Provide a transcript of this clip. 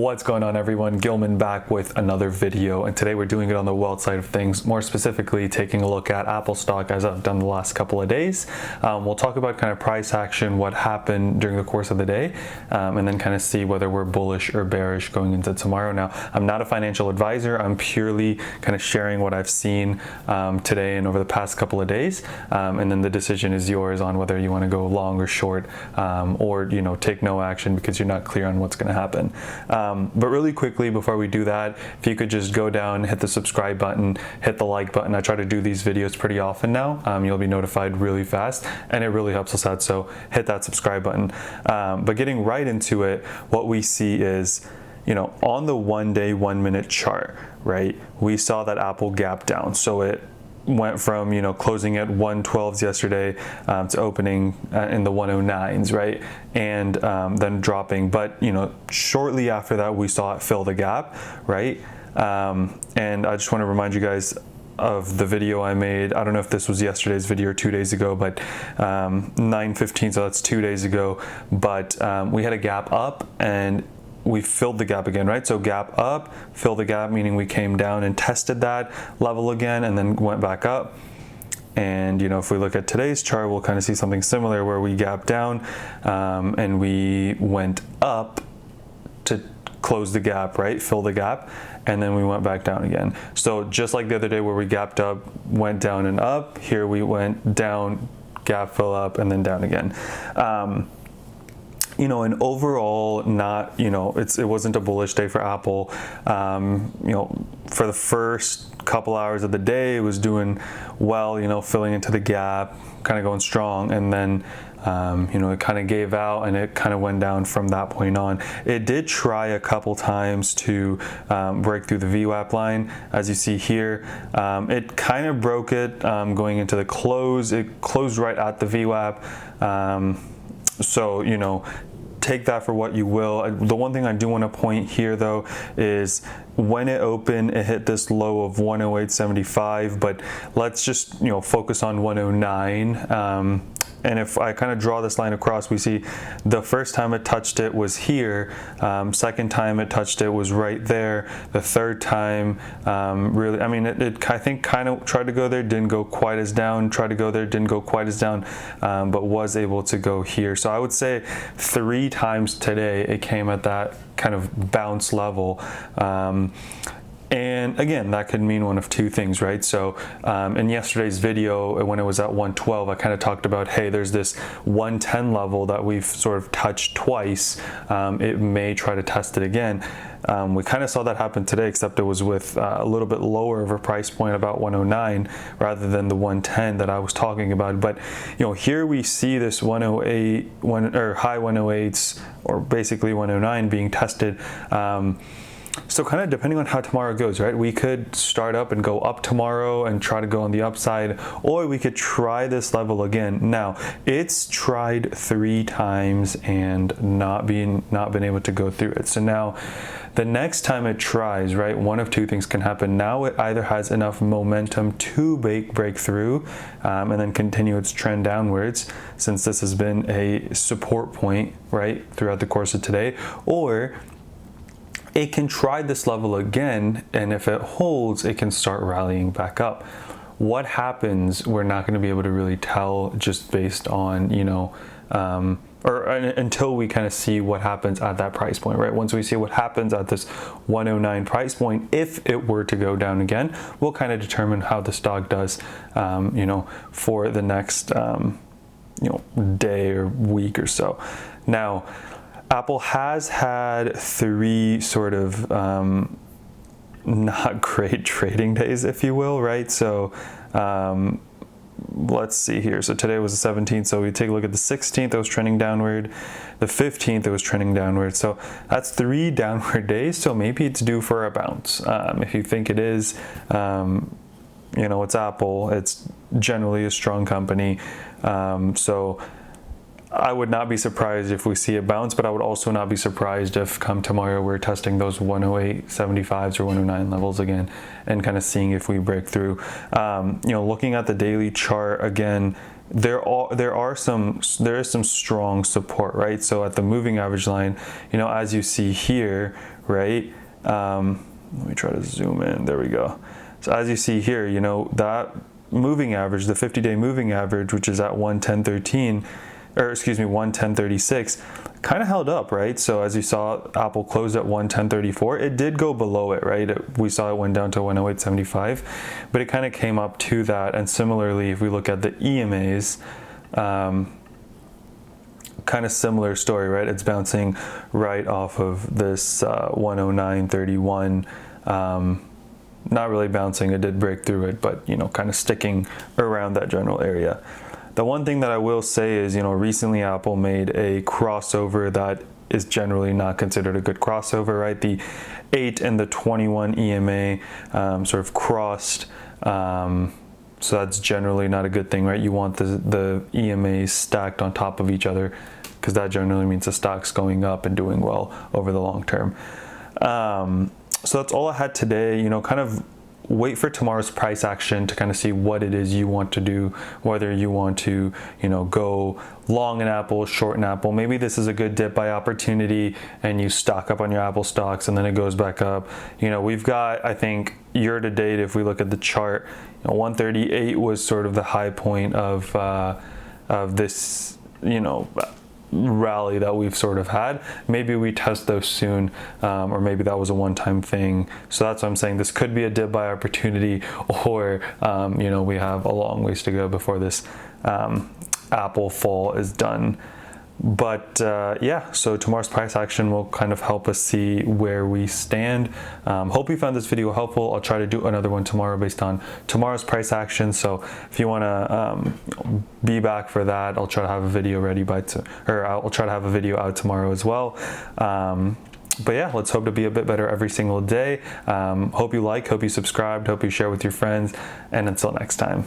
What's going on, everyone? Gilman back with another video, and today we're doing it on the wealth side of things, more specifically taking a look at Apple stock as I've done the last couple of days. We'll talk about kind of price action, what happened during the course of the day, and then kind of see whether we're bullish or bearish going into tomorrow. Now, I'm not a financial advisor. I'm purely kind of sharing what I've seen today and over the past couple of days, and then the decision is yours on whether you want to go long or short, or take no action because you're not clear on what's going to happen. But really quickly before we do that, if you could just go down, hit the subscribe button, hit the like button. I try to do these videos pretty often now. You'll be notified really fast, and it really helps us out, so hit that subscribe button. But getting right into it, what we see is, on the 1 day, 1 minute chart, right, we saw that Apple gap down. So it went from closing at 112s yesterday to opening in the 109s, right, and then dropping. But shortly after that, we saw it fill the gap, right. And I just want to remind you guys of the video I made. I don't know if this was yesterday's video or 2 days ago, but 9:15, so that's 2 days ago. But we had a gap up and we filled the gap again, right? So gap up, fill the gap, meaning we came down and tested that level again and then went back up. And if we look at today's chart, we'll kind of see something similar where we gapped down and we went up to close the gap, right? Fill the gap, and then we went back down again. So just like the other day where we gapped up, went down and up, here we went down, gap, fill up, and then down again. And overall, not, it wasn't a bullish day for Apple. For the first couple hours of the day, it was doing well, filling into the gap, kind of going strong, and then it kind of gave out and it kind of went down from that point on. It did try a couple times to break through the VWAP line. As you see here, it kind of broke it going into the close. It closed right at the VWAP. So, take that for what you will. The one thing I do want to point here, though, is when it opened, it hit this low of 108.75, but let's just, focus on 109. And if I kind of draw this line across, we see the first time it touched it was here. Second time it touched it was right there. The third time, really, I think kind of tried to go there, didn't go quite as down, tried to go there, didn't go quite as down, but was able to go here. So I would say 3 times today it came at that kind of bounce level. And again, that could mean one of two things, right? So in yesterday's video, when it was at 112, I kind of talked about, hey, there's this 110 level that we've sort of touched twice. It may try to test it again. We kind of saw that happen today, except it was with a little bit lower of a price point, about 109, rather than the 110 that I was talking about. But here we see this 108, or high 108s, or basically 109 being tested. So kind of depending on how tomorrow goes, right? We could start up and go up tomorrow and try to go on the upside, or we could try this level again. Now, it's tried 3 times and not been able to go through it. So now, the next time it tries, right, one of two things can happen. Now it either has enough momentum to break through and then continue its trend downwards, since this has been a support point, right, throughout the course of today, or it can try this level again, and if it holds, it can start rallying back up. What happens, we're not going to be able to really tell just based on, until we kind of see what happens at that price point, right? Once we see what happens at this 109 price point, if it were to go down again, we'll kind of determine how the stock does, for the next, day or week or so. Now, Apple has had 3 sort of not great trading days, if you will, right? So let's see here. So today was the 17th, so we take a look at the 16th, it was trending downward. The 15th, it was trending downward. So that's 3 downward days, so maybe it's due for a bounce. If you think it is, it's Apple. It's generally a strong company. So I would not be surprised if we see a bounce, but I would also not be surprised if come tomorrow we're testing those 108.75s or 109 levels again and kind of seeing if we break through. Looking at the daily chart again, there is some strong support, right? So at the moving average line, as you see here, right? Let me try to zoom in. There we go. So as you see here, you know, that moving average, the 50-day moving average, which is at 110.13, or excuse me, 110.36, kind of held up, right? So as you saw, Apple closed at 110.34. It did go below it, right? We saw it went down to 108.75, but it kind of came up to that. And similarly, if we look at the EMAs, kind of similar story, right? It's bouncing right off of this 109.31. Not really bouncing, it did break through it, but you know, kind of sticking around that general area. The one thing that I will say is, you know, recently Apple made a crossover that is generally not considered a good crossover, right? The 8 and the 21 EMA sort of crossed, so that's generally not a good thing, right? You want the EMAs stacked on top of each other, because that generally means the stock's going up and doing well over the long term. So that's all I had today. You know, kind of wait for tomorrow's price action to kind of see what it is you want to do, whether you want to, you know, go long in Apple, short in Apple. Maybe this is a good dip by opportunity and you stock up on your Apple stocks and then it goes back up. You know, we've got, I think, year to date, if we look at the chart, you know, 138 was sort of the high point of this, you know, rally that we've sort of had. Maybe we test those soon, or maybe that was a one-time thing. So that's what I'm saying. This could be a dip by opportunity, or you know, we have a long ways to go before this Apple fall is done. But yeah, so tomorrow's price action will kind of help us see where we stand. Hope you found this video helpful. I'll try to do another one tomorrow based on tomorrow's price action. So if you want to be back for that, I'll try to have a video ready I'll try to have a video out tomorrow as well. But yeah, let's hope to be a bit better every single day. Hope you subscribed, hope you share with your friends, and until next time.